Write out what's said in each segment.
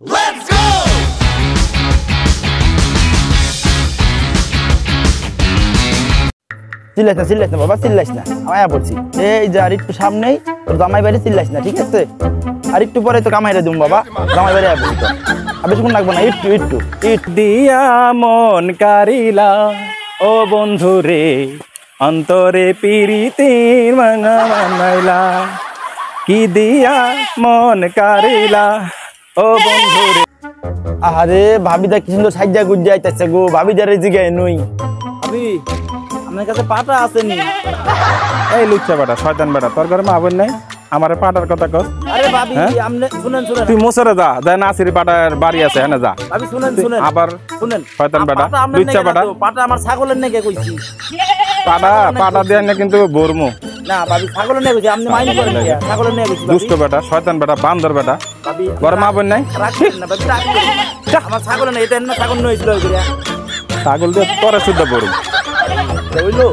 Let's go! চিল্লাইস না বাবা, চিল্লাইস না, আমায় বলছি এই যে আর একটু সামনেই তোর জামাই বাড়ি, চিল্লাইস না, ঠিক আছে? আর একটু পরে তো কামাইরা দিম বাবা, জামাই বাড়ি আসবি তো, আর বেশিক্ষণ লাগবো না, একটু ইট দিয়া মন কারিলা ও বন্ধু রে, অন্তরে পিরিতির মাঙা বানাইলা, কি দিয়া মন কারিলা ও বন্ধু রে। আরে ভাবিদা কি সুন্দর সাজ্জা গুজ্জা আইতাছে গো, ভাবিদারে জিগায় নই ভাবি আপনার কাছে পাটা আসেনি? এই লুচ্চা বেটা, শয়তান বেটা, তোর ঘরে মা বোন নাই, আমার পাটার কথা কর। আরে ভাবি আপনি শুনেন তুই মোসরে যা, যা নাসির পাটার বাড়ি আছে হ্যাঁ যা। ভাবি শুনেন আবার শুনেন, শয়তান বেটা, লুচ্চা বেটা, পাটা আমার ছাগলের নাকি কইছি, পাটা দেয় না কিন্তু বর্মু না ভাবি ছাগলের নাকি কইছি, আপনি মাইন্ড করেন না, ছাগলের নাকি কইছি। দুষ্ট বেটা, শয়তান বেটা, বান্দর বেটা, ভাবি ঘরে মা বোন নাই, রাখবেন না ভাবি, রাখবেন না, আমার ছাগলের নাকি, এটা না ছাগল নইছিল ওই করে ছাগল দিয়ে তোরে শুদ্ধ বর্মু হইলো।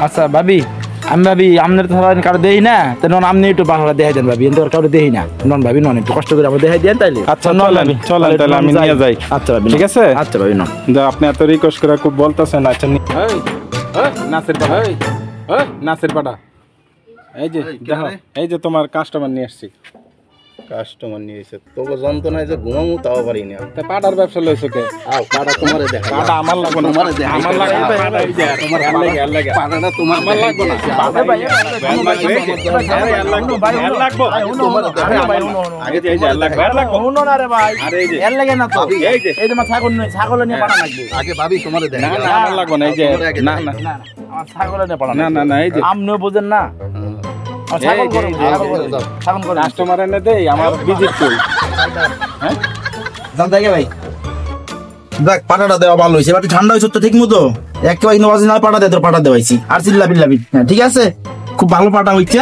আচ্ছা ভাবি, আমি ভাবি আপনার তো কারো দেই না, তো নন আপনি একটু বাংলা দেখাই দেন ভাবি, কিন্তু কারো দেই না, নন ভাবি নন একটু কষ্ট করে আমরা দেখাই দেন তাইলে। আচ্ছা চলেন তাহলে আমি নিয়ে যাই। আচ্ছা ভাবি ঠিক আছে, আচ্ছা ভাবি নন। আপনি এত রিকোয়েস্ট করে খুব বলতেছেন। আচ্ছা নাসির পাটা, নাসির পাটা, এই যে দেখো, এই যে তোমার কাস্টমার নিয়ে আসছি। কাস্টমার নিয়ে এসে তোকে যন্ত্রণায় যে ঘুমামু তাও পারি না। তা পাটার ব্যবসা লইছো কে? আও পাড়া তোমারে দেখা, পাটা আমার লাগবে না, তোমারে দেখা, আমার লাগবে না, তোমার আর লাগে পাড়াটা তোমার আমার লাগবে না, ভাই ভাই আগে এই যে লাগবে শুনো না রে ভাই, আরে এই যে এর লাগে না তো, এই যে এই যে আমার ছাগল নই, ছাগল নিয়ে পাঠা লাগবে। আগে ভাবি তোমারে দেখা। না আমার লাগবে না, এই যে না না না আমার ছাগল নিয়ে পাঠা না এই যে আপনিও বুঝেন না, ছাগল করে ছাগল করে কাস্টমার এনে দেই, আমার ভিজিট করি। হ্যাঁ জানতে ভাই দেখ পাটাটা দেওয়া ভালো হয়েছে, এবার ঠান্ডা হয়েছে তো ঠিক মতো, একেবারে নবাজি না পাটা দেয়, তোর পাটা দেওয়াইছি আর চিল্লাবি, হ্যাঁ ঠিক আছে, খুব ভালো পাটা হইছে।